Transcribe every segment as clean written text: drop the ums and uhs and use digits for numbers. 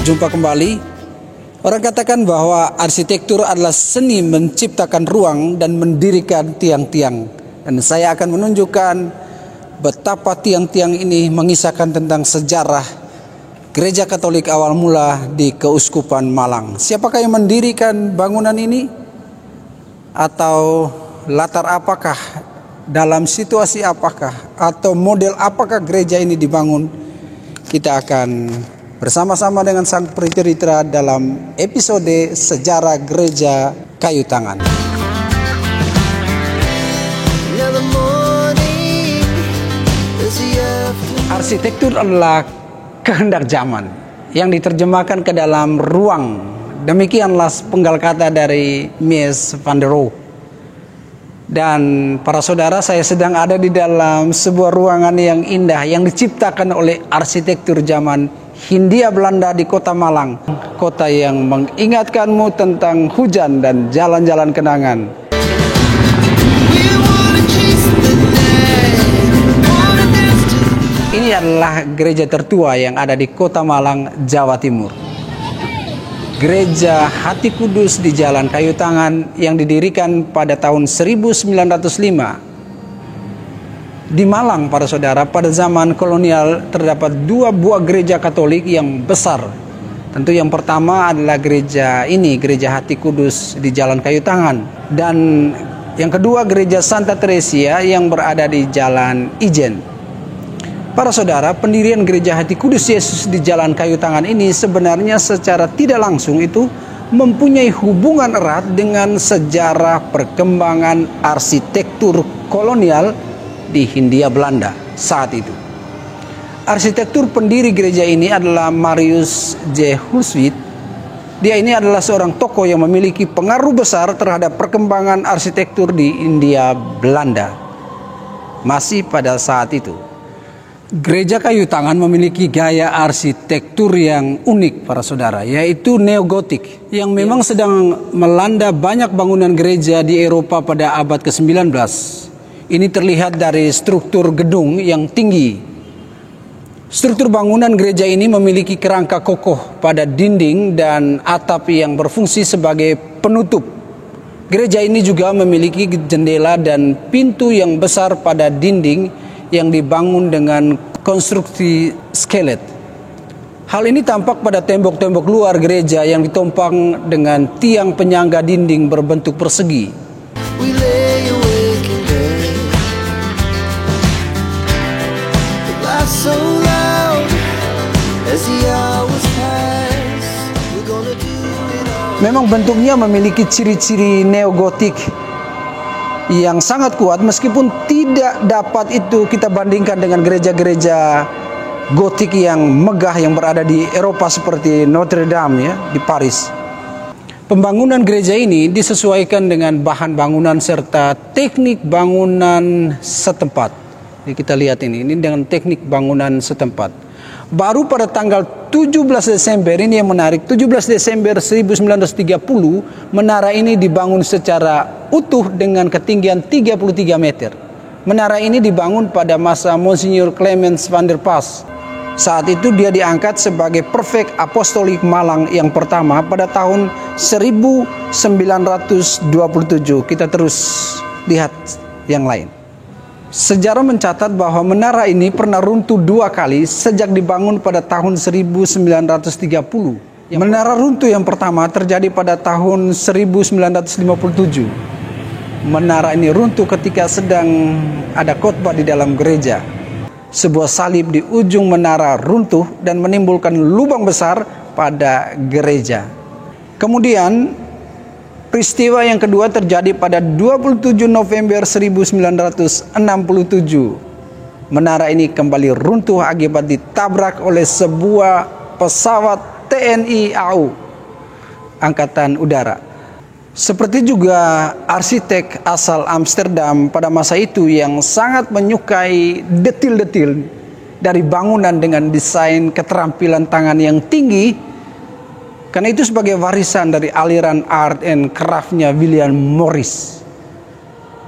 Berjumpa kembali. Orang katakan bahwa arsitektur adalah seni menciptakan ruang dan mendirikan tiang-tiang. Dan saya akan menunjukkan betapa tiang-tiang ini mengisahkan tentang sejarah Gereja Katolik awal mula di Keuskupan Malang. Siapakah yang mendirikan bangunan ini? Atau latar apakah, dalam situasi apakah, atau model apakah gereja ini dibangun? Kita akan bersama-sama dengan sang pencerita dalam episode Sejarah Gereja Kayu Tangan. Arsitektur adalah kehendak zaman yang diterjemahkan ke dalam ruang. Demikianlah penggal kata dari Mies van der Rohe. Dan para saudara, saya sedang ada di dalam sebuah ruangan yang indah yang diciptakan oleh arsitektur zaman Hindia Belanda di kota Malang, kota yang mengingatkanmu tentang hujan dan jalan-jalan kenangan. Ini adalah gereja tertua yang ada di kota Malang, Jawa Timur. Gereja Hati Kudus di Jalan Kayu Tangan yang didirikan pada tahun 1905. Di Malang, para saudara, pada zaman kolonial terdapat dua buah gereja Katolik yang besar. Tentu yang pertama adalah gereja ini, Gereja Hati Kudus di Jalan Kayu Tangan. Dan yang kedua gereja Santa Teresia yang berada di Jalan Ijen. Para saudara, pendirian Gereja Hati Kudus Yesus di Jalan Kayu Tangan ini sebenarnya secara tidak langsung itu mempunyai hubungan erat dengan sejarah perkembangan arsitektur kolonial di Hindia Belanda saat itu. Arsitektur pendiri gereja ini adalah Marius J. Hulswit. Dia ini adalah seorang tokoh yang memiliki pengaruh besar terhadap perkembangan arsitektur di Hindia Belanda masih pada saat itu. Gereja Kayu Tangan memiliki gaya arsitektur yang unik, para saudara, yaitu neogotik yang memang sedang melanda banyak bangunan gereja di Eropa pada abad ke-19. Ini terlihat dari struktur gedung yang tinggi. Struktur bangunan gereja ini memiliki kerangka kokoh pada dinding dan atap yang berfungsi sebagai penutup. Gereja ini juga memiliki jendela dan pintu yang besar pada dinding yang dibangun dengan konstruksi skelet. Hal ini tampak pada tembok-tembok luar gereja yang ditompang dengan tiang penyangga dinding berbentuk persegi. Memang bentuknya memiliki ciri-ciri neogotik yang sangat kuat, meskipun tidak dapat itu kita bandingkan dengan gereja-gereja gotik yang megah yang berada di Eropa seperti Notre Dame ya, di Paris. Pembangunan gereja ini disesuaikan dengan bahan bangunan serta teknik bangunan setempat. Jadi kita lihat ini dengan teknik bangunan setempat. Baru pada tanggal 17 Desember, ini yang menarik, 17 Desember 1930, menara ini dibangun secara utuh dengan ketinggian 33 meter. Menara ini dibangun pada masa Monsignor Clemens van der Pas. Saat itu dia diangkat sebagai Prefek Apostolik Malang yang pertama pada tahun 1927. Kita terus lihat yang lain. Sejarah mencatat bahwa menara ini pernah runtuh dua kali sejak dibangun pada tahun 1930. Menara runtuh yang pertama terjadi pada tahun 1957. Menara ini runtuh ketika sedang ada khotbah di dalam gereja. Sebuah salib di ujung menara runtuh dan menimbulkan lubang besar pada gereja. Kemudian peristiwa yang kedua terjadi pada 27 November 1967. Menara ini kembali runtuh akibat ditabrak oleh sebuah pesawat TNI AU, Angkatan Udara. Seperti juga arsitek asal Amsterdam pada masa itu yang sangat menyukai detil-detil dari bangunan dengan desain keterampilan tangan yang tinggi. Karena itu sebagai warisan dari aliran art and craft-nya William Morris.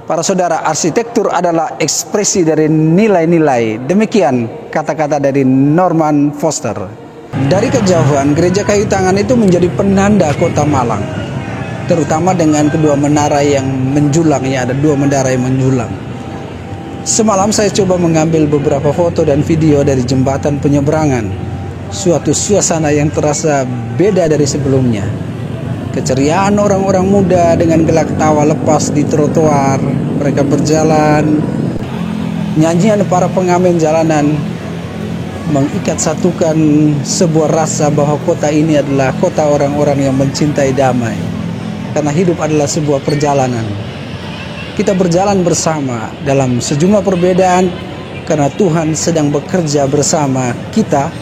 Para saudara, arsitektur adalah ekspresi dari nilai-nilai. Demikian kata-kata dari Norman Foster. Dari kejauhan, gereja kayu tangan itu menjadi penanda kota Malang, terutama dengan kedua menara yang menjulang. Ya, ada dua menara yang menjulang. Semalam saya coba mengambil beberapa foto dan video dari jembatan penyeberangan. Suatu suasana yang terasa beda dari sebelumnya. Keceriaan orang-orang muda dengan gelak tawa lepas di trotoar. Mereka berjalan. Nyanyian para pengamen jalanan mengikat satukan sebuah rasa bahwa kota ini adalah kota orang-orang yang mencintai damai. Karena hidup adalah sebuah perjalanan. Kita berjalan bersama dalam sejumlah perbedaan karena Tuhan sedang bekerja bersama kita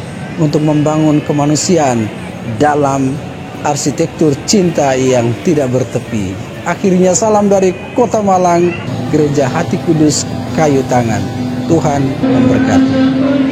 untuk membangun kemanusiaan dalam arsitektur cinta yang tidak bertepi. Akhirnya salam dari Kota Malang, Gereja Hati Kudus Kayu Tangan. Tuhan memberkati.